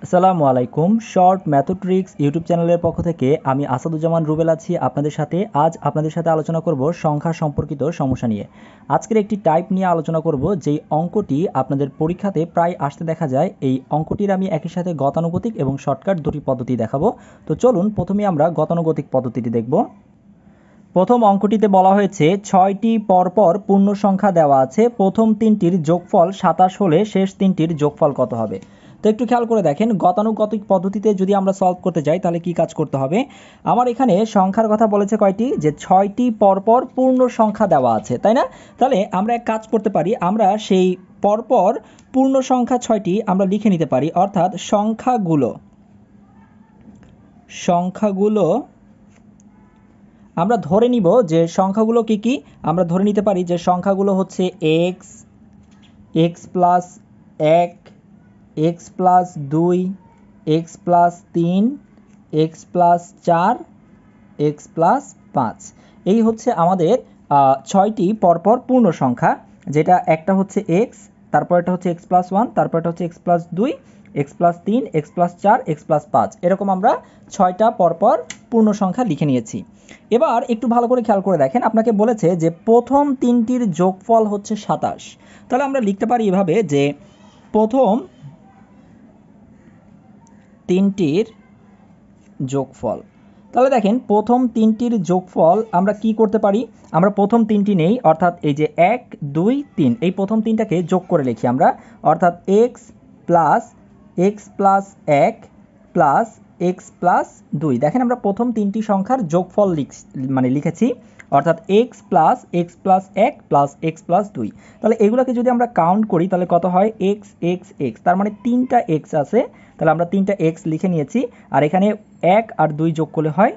আসসালামু আলাইকুম। Short ম্যাথোট্রিক্স YouTube চ্যানেলের পক্ষ থেকে আমি আসাদুজ্জামান রুবেল আছি আপনাদের সাথে। আজ আপনাদের সাথে আলোচনা করব সংখ্যা সম্পর্কিত সমস্যা নিয়ে। আজকের একটি টাইপ নিয়ে আলোচনা করব যেই অঙ্কটি আপনাদের পরীক্ষাতে প্রায় আসতে দেখা যায়। এই অঙ্কটির আমি একই সাথে গতানুগতিক এবং শর্টকাট দুটি পদ্ধতি দেখাবো। তো চলুন প্রথমে আমরা গতানুগতিক পদ্ধতিটি দেখব। প্রথম অঙ্কটিতে বলা হয়েছে 6টি পরপর পূর্ণ সংখ্যা দেওয়া আছে, প্রথম তিনটির যোগফল 27 হলে শেষ তিনটির যোগফল কত হবে। তো একটু খেয়াল করে দেখেন, গতানুগতিক পদ্ধতিতে যদি আমরা সলভ করতে যাই তাহলে কি কাজ করতে হবে। আমার এখানে সংখ্যার কথা বলেছে কয়টি, যে 6টি পরপর পূর্ণ সংখ্যা দেওয়া আছে, তাই না? তাহলে আমরা এক কাজ করতে পারি, আমরা সেই পরপর পূর্ণ সংখ্যা 6টি আমরা লিখে নিতে পারি, অর্থাৎ সংখ্যাগুলো আমরা ধরে নিব যে সংখ্যাগুলো কি কি। আমরা ধরে নিতে পারি যে সংখ্যাগুলো হচ্ছে x, x plus 1, x plus 2, x plus 3, x plus 4, x plus 5। এই হচ্ছে আমাদের 6টি পরপর পূর্ণ সংখ্যা, যেটা একটা হচ্ছে এক্স, তারপর এটা হচ্ছে এক্স প্লাস 1, তারপর এটা হচ্ছে x plus 2, x plus 3, x plus 4, x plus 5। এরকম আমরা 6টা পরপর পূর্ণ সংখ্যা লিখে নিয়েছি। এবার একটু ভালো করে খেয়াল করে দেখেন, আপনাকে বলেছে যে প্রথম তিনটির যোগফল হচ্ছে 27। তাহলে আমরা লিখতে পারি এভাবে যে প্রথম তিনটির যোগফল। তাহলে দেখেন প্রথম তিনটির যোগফল আমরা কি করতে পারি, আমরা প্রথম তিনটি নেই, অর্থাৎ এই যে 1, 2, 3, এই প্রথম তিনটাকে যোগ করে লিখি আমরা, অর্থাৎ x plus 1 plus x plus 2। দেখেন আমরা প্রথম তিনটি সংখ্যার যোগফল লিখেছি, অর্থাৎ x plus 1 plus x plus 2। তাহলে এগুলোকে যদি আমরা কাউন্ট করি তাহলে কত হয়, এক্স এক্স এক্স, তার মানে 3টা এক্স আছে, তাহলে আমরা 3টা এক্স লিখে নিয়েছি, আর এখানে 1 আর 2 যোগ করলে হয়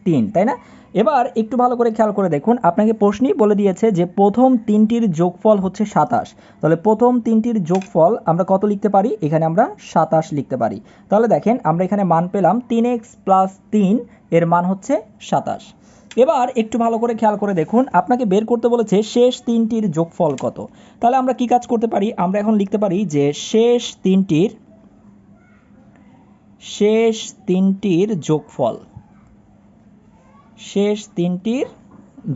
3, তাই না? এবার একটু ভালো করে খেয়াল করে দেখুন, আপনাকে প্রশ্নই বলে দিয়েছে যে প্রথম তিনটির যোগফল হচ্ছে 27। তাহলে প্রথম তিনটির যোগফল আমরা কত লিখতে পারি, এখানে আমরা 27 লিখতে পারি। তাহলে দেখেন আমরা এখানে মান পেলাম 3x প্লাস 3, এর মান হচ্ছে 27। এবার একটু ভালো করে খেয়াল করে দেখুন, আপনাকে বের করতে বলেছে শেষ তিনটির যোগফল কত। তাহলে আমরা কি কাজ করতে পারি, আমরা এখন লিখতে পারি যে শেষ তিনটির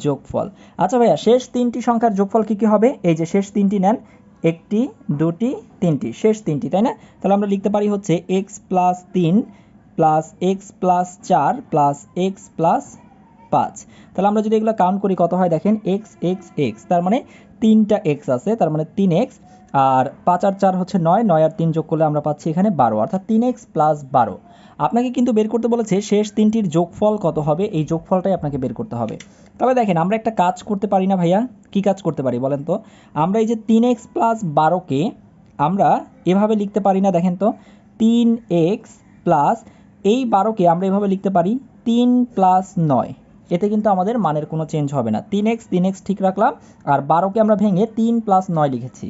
যোগফল। আচ্ছা ভাইয়া, শেষ তিনটি সংখ্যার যোগফল কি কি হবে, এই যে শেষ তিনটি নেন, একটি, দুটি, তিনটি, শেষ তিনটি, তাই না? তাহলে আমরা লিখতে পারি হচ্ছে x plus 3 plus x plus 4 plus x plus 5। তাহলে আমরা যদি এগুলো কাউন্ট করি কত হয় দেখেন, এক্স এক্স এক্স, তার মানে 3টা এক্স আছে, তার মানে 3x, আর 5 আর 4 হচ্ছে 9, 9 আর 3 যোগ করলে আমরা পাচ্ছি এখানে 12, অর্থাৎ 3x প্লাস 12। আপনাকে কিন্তু বের করতে বলেছে শেষ তিনটির যোগফল কত হবে, এই যোগফলটাই আপনাকে বের করতে হবে। তাহলে দেখেন আমরা একটা কাজ করতে পারি না ভাইয়া, কি কাজ করতে পারি বলেন তো। আমরা এই যে 3x প্লাস 12কে আমরা এভাবে লিখতে পারি না, দেখেন তো, 3x প্লাস এই 12কে আমরা এভাবে লিখতে পারি 3 প্লাস 9। এতে কিন্তু আমাদের মানের কোনো চেঞ্জ হবে না, 3x ঠিক রাখলাম, আর 12কে আমরা ভেঙে 3 প্লাস 9 লিখেছি।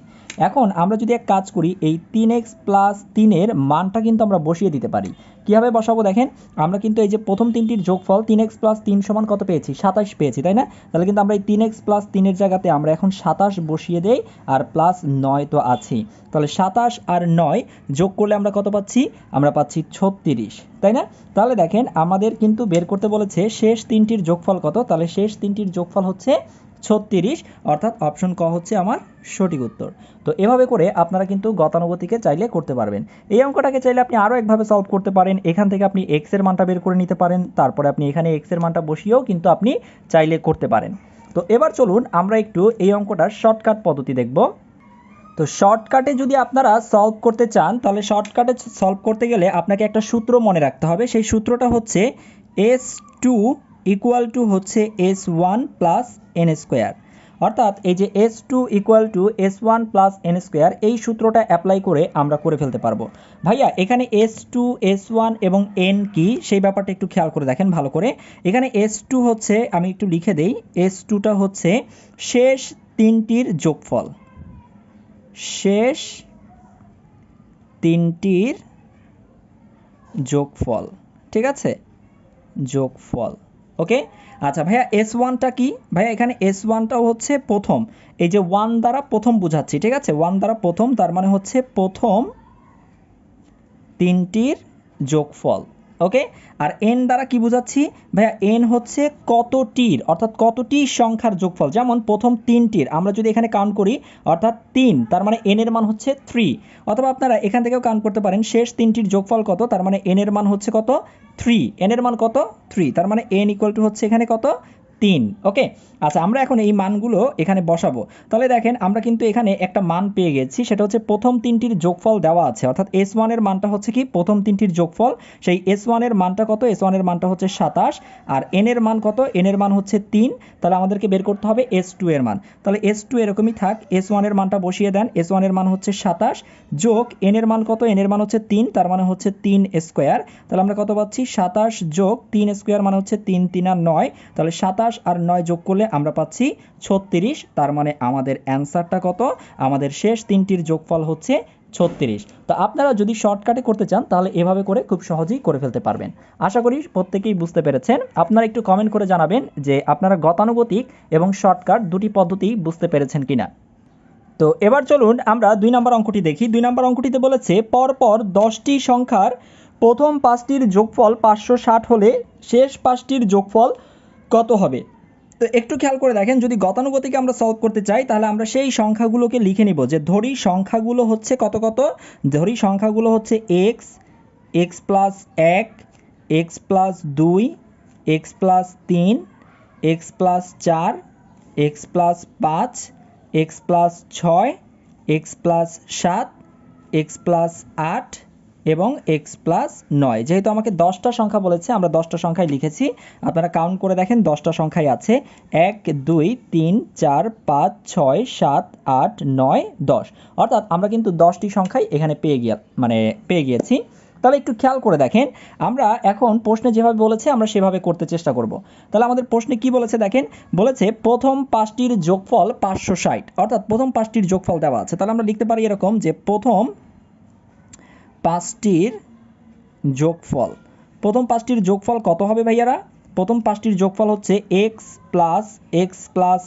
এখন আমরা যদি এক কাজ করি, এই 3x প্লাস 3-এর মানটা কিন্তু আমরা বসিয়ে দিতে পারি। কীভাবে বসাবো দেখেন, আমরা কিন্তু এই যে প্রথম তিনটির যোগফল 3x প্লাস 3 সমান কত পেয়েছি, 27 পেয়েছি, তাই না? তাহলে কিন্তু আমরা এই 3x প্লাস 3-এর জায়গাতে আমরা এখন 27 বসিয়ে দেই, আর প্লাস 9 তো আছেই। তাহলে 27 আর 9 যোগ করলে আমরা কত পাচ্ছি, আমরা পাচ্ছি 36, তাই না? তাহলে দেখেন আমাদের কিন্তু বের করতে বলেছে শেষ তিনটির যোগফল কত, তাহলে শেষ তিনটির যোগফল হচ্ছে 36, অর্থাৎ অপশন ক হচ্ছে আমার সঠিক উত্তর। তো এভাবে করে আপনারা কিন্তু গতানুগতিকে চাইলে করতে পারবেন। এই অঙ্কটাকে চাইলে আপনি আরও একভাবে সলভ করতে পারেন, এখান থেকে আপনি এক্স এর মানটা বের করে নিতে পারেন, তারপরে আপনি এখানে এক্স এর মানটা বসিয়েও কিন্তু আপনি চাইলে করতে পারেন। তো এবার চলুন আমরা একটু এই অঙ্কটার শর্টকাট পদ্ধতি দেখব। তো শর্টকাটে যদি আপনারা সলভ করতে চান, তাহলে শর্টকাটে সলভ করতে গেলে আপনাকে একটা সূত্র মনে রাখতে হবে। সেই সূত্রটা হচ্ছে S2 ইকুয়াল টু হচ্ছে S1 প্লাস এন স্কোয়ার, অর্থাৎ এই যে S2 equal to S1 plus N square, এই সূত্রটা অ্যাপ্লাই করে আমরা করে ফেলতে পারবো। ভাইয়া এখানে S2 S1 এবং n কি সেই ব্যাপারটা একটু খেয়াল করে দেখেন ভালো করে। এখানে S2 হচ্ছে, আমি একটু লিখে দেই, S2টা হচ্ছে শেষ তিনটির যোগফল, শেষ তিনটির যোগফল, ঠিক আছে, যোগফল, ওকে। আচ্ছা ভাইয়া S1টা কি, ভাইয়া এখানে S1টাও হচ্ছে প্রথম, এই যে 1 দ্বারা প্রথম বোঝাচ্ছি, ঠিক আছে, 1 দ্বারা প্রথম, তার মানে হচ্ছে প্রথম তিনটির যোগফল। ওকে, আর এন দ্বারা কি বোঝাচ্ছি ভাইয়া? এন হচ্ছে কতটির, অর্থাৎ কতটি সংখ্যার যোগফল। যেমন প্রথম তিনটির আমরা যদি এখানে কাউন্ট করি অর্থাৎ 3, তার মানে এন এর মান হচ্ছে 3। অথবা আপনারা এখান থেকেও কাউন্ট করতে পারেন শেষ তিনটির যোগফল কত, তার মানে এন এর মান হচ্ছে কত 3। এন এর মান কত 3, তার মানে এন ইকুয়াল টু হচ্ছে এখানে কত 3। ওকে, আচ্ছা আমরা এখন এই মানগুলো এখানে বসাবো। তাহলে দেখেন আমরা কিন্তু এখানে একটা মান পেয়ে গেছি, সেটা হচ্ছে প্রথম তিনটির যোগফল দেওয়া আছে, অর্থাৎ S1 এর মানটা হচ্ছে কি প্রথম তিনটির যোগফল। সেই S1 এর মানটা কত? S1 এর মানটা হচ্ছে 27। আর n এর মান কত? n এর মান হচ্ছে 3। তাহলে আমাদেরকে বের করতে হবে S2 এর মান। তাহলে S2 এরকমই থাক, S1 এর মানটা বসিয়ে দেন। S1 এর মান হচ্ছে 27 যোগ n এর মান কত? n এর মান হচ্ছে 3, তার মানে হচ্ছে 3 স্কোয়ার। তাহলে আমরা কত পাচ্ছি? 27 যোগ 3 স্কোয়ার মানে হচ্ছে 3 3 আর 9। তাহলে 27 আর 9 যোগ করলে আমরা পাচ্ছি 36। তার মানে আমাদের অ্যান্সারটা কত? আমাদের শেষ তিনটির যোগফল হচ্ছে 36। তো আপনারা যদি শর্টকাটে করতে চান তাহলে এভাবে করে খুব সহজেই করে ফেলতে পারবেন। আশা করি প্রত্যেকেই বুঝতে পেরেছেন। আপনারা একটু কমেন্ট করে জানাবেন যে আপনারা গতানুগতিক এবং শর্টকাট দুটি পদ্ধতি বুঝতে পেরেছেন কিনা। তো এবার চলুন আমরা 2 নম্বর অঙ্কটি দেখি। 2 নম্বর অঙ্কটিতে বলেছে পরপর 10টি সংখ্যার প্রথম 5টির যোগফল 560 হলে শেষ 5টির যোগফল কত হবে? তো একটু খেয়াল করে দেখেন, যদি গতানুগতিকে আমরা সলভ করতে চাই তাহলে আমরা সেই সংখ্যাগুলোকে লিখে নিব যে ধরি সংখ্যাগুলো হচ্ছে কত কত। ধরি সংখ্যাগুলো হচ্ছে x, x plus 1, x plus 2, x plus 3, x plus 4, x plus 5, x plus 6, x plus 7, x plus 8 এবং এক্স প্লাস 9। যেহেতু আমাকে 10টা সংখ্যা বলেছে আমরা 10টা সংখ্যাই লিখেছি। আপনারা কাউন্ট করে দেখেন 10টা সংখ্যাই আছে 1 2 3 4 5 6 7 8 9 10। অর্থাৎ আমরা কিন্তু 10টি সংখ্যাই এখানে পেয়ে গিয়েছি। তাহলে একটু খেয়াল করে দেখেন, আমরা এখন প্রশ্নে যেভাবে বলেছে আমরা সেভাবে করতে চেষ্টা করব। তাহলে আমাদের প্রশ্নে কি বলেছে দেখেন, বলেছে প্রথম 5টির যোগফল 560, অর্থাৎ প্রথম 5টির যোগফল দেওয়া আছে। তাহলে আমরা লিখতে পারি এরকম যে প্রথম 5টির যোগফল। প্রথম 5টির যোগফল কত হবে ভাইয়ারা? প্রথম 5টির যোগফল হচ্ছে x plus 1 plus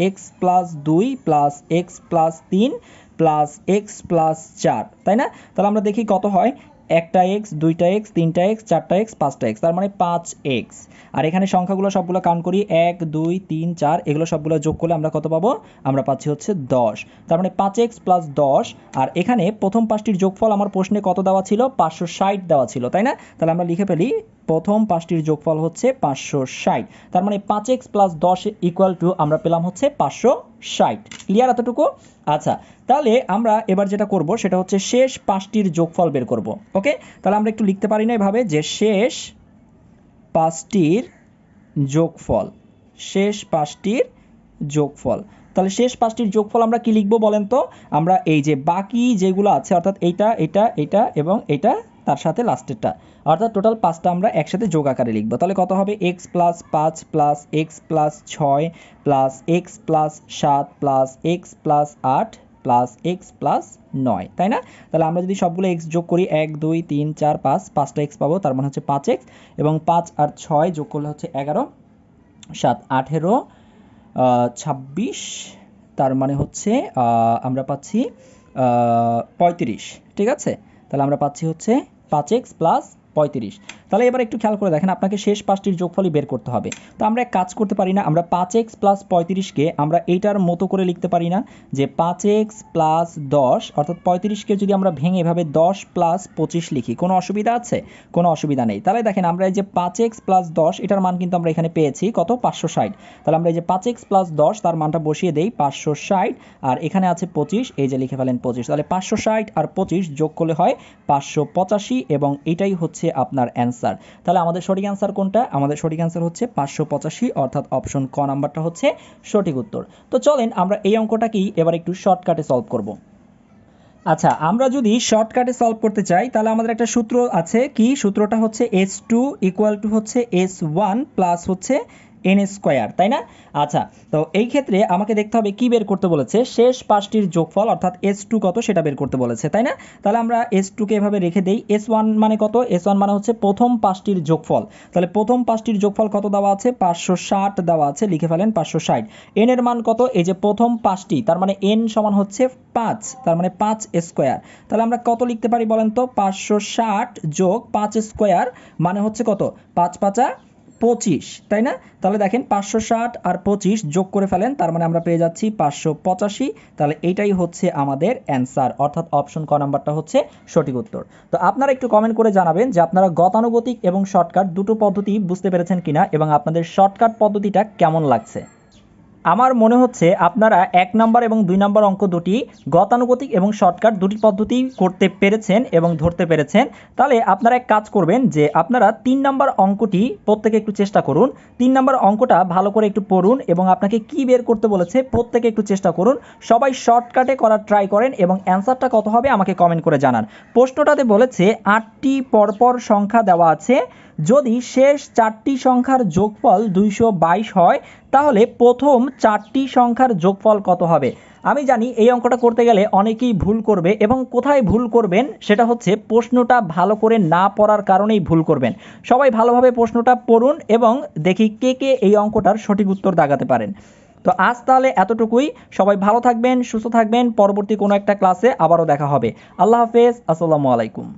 x plus 2 plus x plus 3 plus x plus 4, তাই না? তাহলে আমরা দেখি কত হয়। একটা এক্স, দুইটা এক্স, তিনটা এক্স, চারটা এক্স, পাঁচটা এক্স, তার মানে 5x। আর এখানে সংখ্যাগুলো সবগুলো কাউন্ট করি 1 2 3 4, এগুলো সবগুলো যোগ করলে আমরা কত পাবো? আমরা পাচ্ছি হচ্ছে 10। তার মানে 5x প্লাস 10। আর এখানে প্রথম 5টির যোগফল আমার প্রশ্নে কত দেওয়া ছিল? 560 দেওয়া ছিল, তাই না? তাহলে আমরা লিখে ফেলি প্রথম 5টির যোগফল হচ্ছে 560। তার মানে 5x প্লাস 10 ইকুয়াল টু আমরা পেলাম হচ্ছে 560। ক্লিয়ার এতটুকু? আচ্ছা, তাহলে আমরা এবার যেটা করব সেটা হচ্ছে শেষ 5টির যোগফল বের করব। ওকে, তাহলে আমরা একটু লিখতে পারি না এভাবে যে শেষ 5টির যোগফল, শেষ 5টির যোগফল। তাহলে শেষ 5টির যোগফল আমরা কি লিখব বলেন তো? আমরা এই যে বাকি যেগুলো আছে অর্থাৎ এইটা এটা এটা এবং এটা তার সাথে লাস্টেরটা, অর্থাৎ টোটাল 5টা আমরা একসাথে যোগ আকারে লিখব। তাহলে কত হবে? X plus 5 plus x plus 6 plus x plus 7 plus x plus 8 plus x plus 9, তাই না? তাহলে আমরা যদি সবগুলো এক্স যোগ করি 1 2 3 4 5, 5টা এক্স পাবো, তার মানে হচ্ছে 5x এবং 5 আর 6 যোগ করলে হচ্ছে 11, 7 18 26, তার মানে হচ্ছে আমরা পাচ্ছি 35। ঠিক আছে, তাহলে আমরা পাচ্ছি হচ্ছে 5x প্লাস 35। তাহলে এবার একটু খেয়াল করে দেখেন, আপনাকে শেষ 5টির যোগফলই বের করতে হবে। তো আমরা এক কাজ করতে পারি না, আমরা 5x প্লাস 35কে আমরা এইটার মতো করে লিখতে পারি না যে 5x প্লাস 10, অর্থাৎ 35কে যদি আমরা ভেঙে এভাবে 10 প্লাস 25 লিখি, কোনো অসুবিধা আছে? কোনো অসুবিধা নেই। তাহলে দেখেন আমরা এই যে 5x প্লাস 10 এটার মান কিন্তু আমরা এখানে পেয়েছি কত? 560। তাহলে আমরা এই যে 5x প্লাস 10 তার মানটা বসিয়ে দেই 560, আর এখানে আছে 25, এই যে লিখে ফেলেন 25। তাহলে 560 আর 25 যোগ করলে হয় 585 এবং এটাই হচ্ছে আপনার অ্যান্সার। তাহলে আমাদের সঠিক অ্যান্সার কোনটা? আমাদের সঠিক অ্যান্সার হচ্ছে 585, অর্থাৎ অপশন ক নাম্বারটা হচ্ছে সঠিক উত্তর। তো চলেন আমরা এই অঙ্কটাকেই এবার একটু শর্টকাটে সলভ করব। আচ্ছা, আমরা যদি শর্টকাটে সলভ করতে চাই তাহলে আমাদের একটা সূত্র আছে। কি সূত্রটা? হচ্ছে S2 ইকুয়াল টু হচ্ছে S1 প্লাস হচ্ছে n স্কয়ার, তাই না? আচ্ছা, তো এই ক্ষেত্রে আমাকে দেখতে হবে কি বের করতে বলেছে, শেষ পাঁচটির যোগফল অর্থাৎ s2 কত সেটা বের করতে বলেছে, তাই না? তাহলে আমরা s2 কে এভাবে রেখে দেই। s1 মানে কত? s1 মানে হচ্ছে প্রথম পাঁচটির যোগফল। তাহলে প্রথম পাঁচটির যোগফল কত দেওয়া আছে? 560 দেওয়া আছে, লিখে ফেলেন 560। n এর মান কত? এই যে প্রথম পাঁচটি, তার মানে n সমান হচ্ছে 5, তার মানে 5 স্কয়ার। তাহলে আমরা কত লিখতে পারি বলেন তো? 560 যোগ 5 স্কয়ার মানে হচ্ছে কত? 5 5 25, তাই না? তাহলে দেখেন 560 আর 25 যোগ করে ফেলেন, তার মানে আমরা পেয়ে যাচ্ছি 585। তাহলে এইটাই হচ্ছে আমাদের অ্যান্সার, অর্থাৎ অপশন ক নাম্বারটা হচ্ছে সঠিক উত্তর। তো আপনারা একটু কমেন্ট করে জানাবেন যে আপনারা গতানুগতিক এবং শর্টকাট দুটো পদ্ধতি বুঝতে পেরেছেন কিনা এবং আপনাদের শর্টকাট পদ্ধতিটা কেমন লাগছে। আমার মনে হচ্ছে আপনারা 1 নাম্বার এবং 2 নাম্বার অঙ্ক দুটি গতানুগতিক এবং শর্টকাট দুটি পদ্ধতি করতে পেরেছেন এবং ধরতে পেরেছেন। তাহলে আপনারা এক কাজ করবেন যে আপনারা 3 নাম্বার অঙ্কটি প্রত্যেকে একটু চেষ্টা করুন। 3 নাম্বার অঙ্কটা ভালো করে একটু পড়ুন এবং আপনাকে কি বের করতে বলেছে প্রত্যেকে একটু চেষ্টা করুন। সবাই শর্টকাটে করার ট্রাই করেন এবং অ্যান্সারটা কত হবে আমাকে কমেন্ট করে জানান। প্রশ্নটাতে বলেছে 8টি পরপর সংখ্যা দেওয়া আছে, যদি শেষ 4টি সংখ্যার যোগফল 222 হয় তাহলে প্রথম 4টি সংখ্যার যোগফল কত হবে? আমি জানি এই অঙ্কটা করতে গেলে অনেকেই ভুল করবে এবং কোথায় ভুল করবেন সেটা হচ্ছে প্রশ্নটা ভালো করে না পড়ার কারণেই ভুল করবেন। সবাই ভালোভাবে প্রশ্নটা পড়ুন এবং দেখি কে কে এই অঙ্কটার সঠিক উত্তর দাগাতে পারেন। তো আজ তাহলে এতটুকুই। সবাই ভালো থাকবেন, সুস্থ থাকবেন। পরবর্তী কোনো একটা ক্লাসে আবারও দেখা হবে। আল্লাহ হাফেজ, আসসালামু আলাইকুম।